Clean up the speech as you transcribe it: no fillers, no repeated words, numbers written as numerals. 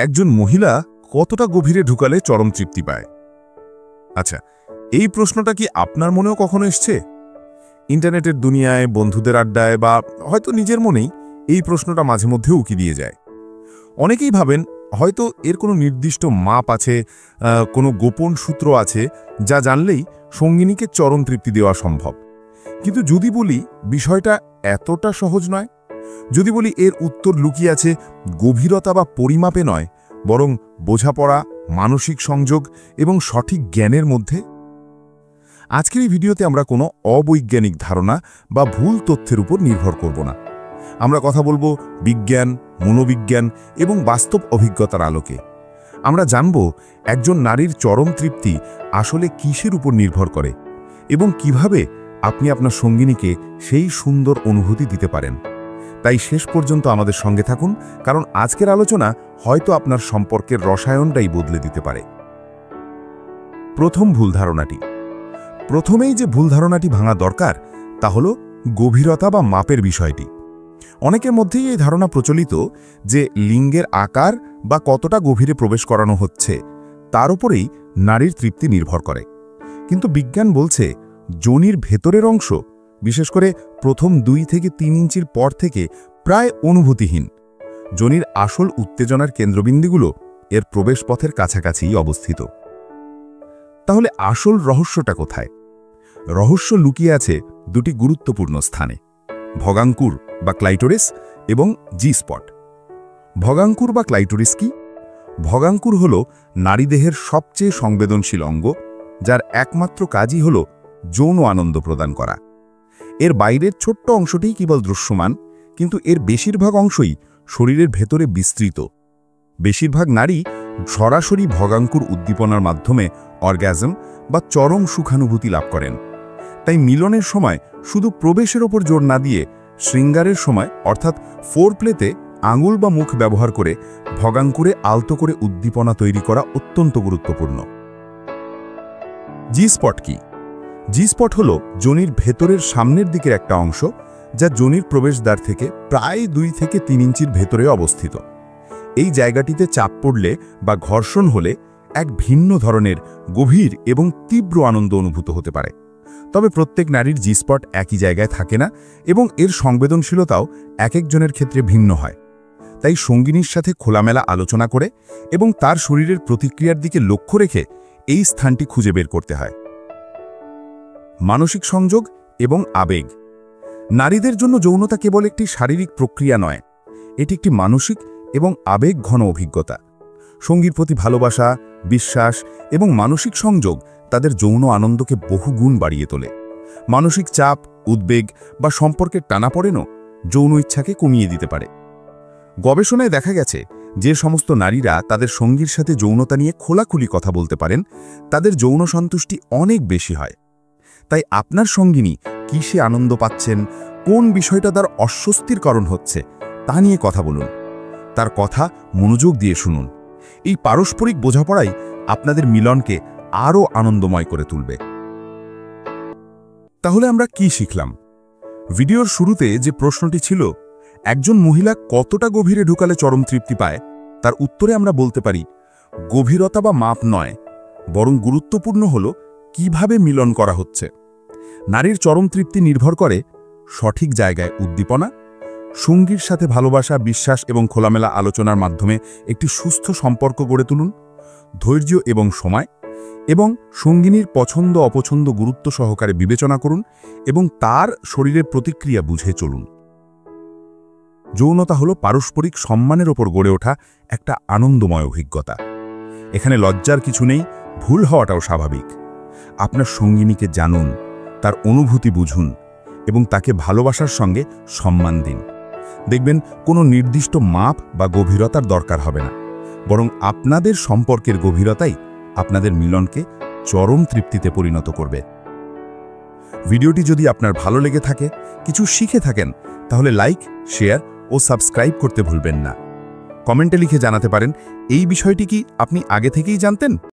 একজন মহিলা কতটা গভীরে ঢুকালে চরম তৃপ্তি পায়? আচ্ছা, এই প্রশ্নটা কি আপনার মনেও কখনো এসছে? ইন্টারনেটের দুনিয়ায়, বন্ধুদের আড্ডায় বা হয়তো নিজের মনেই এই প্রশ্নটা মাঝে মধ্যে উকি দিয়ে যায়। অনেকেই ভাবেন হয়তো এর কোনো নির্দিষ্ট মাপ আছে, কোনো গোপন সূত্র আছে যা জানলেই সঙ্গিনীকে চরম তৃপ্তি দেওয়া সম্ভব। কিন্তু যদি বলি বিষয়টা এতটা সহজ নয়, যদি বলি এর উত্তর লুকিয়ে আছে গভীরতা বা পরিমাপে নয়, বরং বোঝাপড়া, মানসিক সংযোগ এবং সঠিক জ্ঞানের মধ্যে। আজকের এই ভিডিওতে আমরা কোনো অবৈজ্ঞানিক ধারণা বা ভুল তথ্যের উপর নির্ভর করব না। আমরা কথা বলবো বিজ্ঞান, মনোবিজ্ঞান এবং বাস্তব অভিজ্ঞতার আলোকে। আমরা জানব একজন নারীর চরম তৃপ্তি আসলে কিসের উপর নির্ভর করে এবং কিভাবে আপনি আপনার সঙ্গিনীকে সেই সুন্দর অনুভূতি দিতে পারেন। তাই শেষ পর্যন্ত আমাদের সঙ্গে থাকুন, কারণ আজকের আলোচনা হয়তো আপনার সম্পর্কের রসায়নটাই বদলে দিতে পারে। প্রথম ভুল ধারণাটি। প্রথমেই যে ভুল ধারণাটি ভাঙা দরকার তা হল গভীরতা বা মাপের বিষয়টি। অনেকের মধ্যেই এই ধারণা প্রচলিত যে লিঙ্গের আকার বা কতটা গভীরে প্রবেশ করানো হচ্ছে তার উপরেই নারীর তৃপ্তি নির্ভর করে। কিন্তু বিজ্ঞান বলছে যোনির ভেতরের অংশ, বিশেষ করে প্রথম 2 থেকে 3 ইঞ্চির পর থেকে প্রায় অনুভূতিহীন। যোনির আসল উত্তেজনার কেন্দ্রবিন্দুগুলো এর প্রবেশপথের কাছাকাছিই অবস্থিত। তাহলে আসল রহস্যটা কোথায়? রহস্য লুকিয়ে আছে দুটি গুরুত্বপূর্ণ স্থানে: ভগাঙ্কুর বা ক্লাইটোরিস এবং জি স্পট। ভগাঙ্কুর বা ক্লাইটোরিস কি? ভগাঙ্কুর হল নারীদেহের সবচেয়ে সংবেদনশীল অঙ্গ, যার একমাত্র কাজই হল যৌন আনন্দ প্রদান করা। এর বাইরের ছোট্ট অংশটিই কেবল দৃশ্যমান, কিন্তু এর বেশিরভাগ অংশই শরীরের ভেতরে বিস্তৃত। বেশিরভাগ নারী সরাসরি ভগাঙ্কুর উদ্দীপনার মাধ্যমে অর্গাজম বা চরম সুখানুভূতি লাভ করেন। তাই মিলনের সময় শুধু প্রবেশের ওপর জোর না দিয়ে শৃঙ্গারের সময় অর্থাৎ ফোরপ্লেতে আঙুল বা মুখ ব্যবহার করে ভগাঙ্কুরে আলতো করে উদ্দীপনা তৈরি করা অত্যন্ত গুরুত্বপূর্ণ। জি স্পট কি? জি স্পট হল যোনির ভেতরের সামনের দিকের একটা অংশ, যা যোনির প্রবেশদ্বার থেকে প্রায় 2 থেকে 3 ইঞ্চির ভেতরে অবস্থিত। এই জায়গাটিতে চাপ পড়লে বা ঘর্ষণ হলে এক ভিন্ন ধরনের গভীর এবং তীব্র আনন্দ অনুভূত হতে পারে। তবে প্রত্যেক নারীর জি স্পট একই জায়গায় থাকে না এবং এর সংবেদনশীলতাও এক একজনের ক্ষেত্রে ভিন্ন হয়। তাই সঙ্গিনীর সাথে খোলামেলা আলোচনা করে এবং তার শরীরের প্রতিক্রিয়ার দিকে লক্ষ্য রেখে এই স্থানটি খুঁজে বের করতে হয়। মানসিক সংযোগ এবং আবেগ। নারীদের জন্য যৌনতা কেবল একটি শারীরিক প্রক্রিয়া নয়, এটি একটি মানসিক এবং আবেগ ঘন অভিজ্ঞতা। সঙ্গীর প্রতি ভালোবাসা, বিশ্বাস এবং মানসিক সংযোগ তাদের যৌন আনন্দকে বহুগুণ বাড়িয়ে তোলে। মানসিক চাপ, উদ্বেগ বা সম্পর্কের টানাপোড়েনও যৌন ইচ্ছাকে কমিয়ে দিতে পারে। গবেষণায় দেখা গেছে যে সমস্ত নারীরা তাদের সঙ্গীর সাথে যৌনতা নিয়ে খোলাখুলি কথা বলতে পারেন, তাদের যৌন সন্তুষ্টি অনেক বেশি হয়। তাই আপনার সঙ্গিনী কিসে আনন্দ পাচ্ছেন, কোন বিষয়টা তার অস্বস্তির কারণ হচ্ছে তা নিয়ে কথা বলুন। তার কথা মনোযোগ দিয়ে শুনুন। এই পারস্পরিক বোঝাপড়াই আপনাদের মিলনকে আরও আনন্দময় করে তুলবে। তাহলে আমরা কি শিখলাম? ভিডিওর শুরুতে যে প্রশ্নটি ছিল একজন মহিলা কতটা গভীরে ঢুকালে চরম তৃপ্তি পায়, তার উত্তরে আমরা বলতে পারি গভীরতা বা মাপ নয়, বরং গুরুত্বপূর্ণ হল কিভাবে মিলন করা হচ্ছে। নারীর চরম তৃপ্তি নির্ভর করে সঠিক জায়গায় উদ্দীপনা, সঙ্গীর সাথে ভালোবাসা, বিশ্বাস এবং খোলামেলা আলোচনার মাধ্যমে একটি সুস্থ সম্পর্ক গড়ে তুলুন, ধৈর্য এবং সময় এবং সঙ্গিনীর পছন্দ অপছন্দ গুরুত্ব সহকারে বিবেচনা করুন এবং তার শরীরের প্রতিক্রিয়া বুঝে চলুন। যৌনতা হল পারস্পরিক সম্মানের ওপর গড়ে ওঠা একটা আনন্দময় অভিজ্ঞতা। এখানে লজ্জার কিছু নেই, ভুল হওয়াটাও স্বাভাবিক। আপনার সঙ্গিনীকে জানুন, তার অনুভূতি বুঝুন এবং তাকে ভালোবাসার সঙ্গে সম্মান দিন। দেখবেন কোনো নির্দিষ্ট মাপ বা গভীরতার দরকার হবে না, বরং আপনাদের সম্পর্কের গভীরতাই আপনাদের মিলনকে চরম তৃপ্তিতে পরিণত করবে। ভিডিওটি যদি আপনার ভালো লেগে থাকে, কিছু শিখে থাকেন, তাহলে লাইক, শেয়ার ও সাবস্ক্রাইব করতে ভুলবেন না। কমেন্টে লিখে জানাতে পারেন এই বিষয়টি কি আপনি আগে থেকেই জানতেন।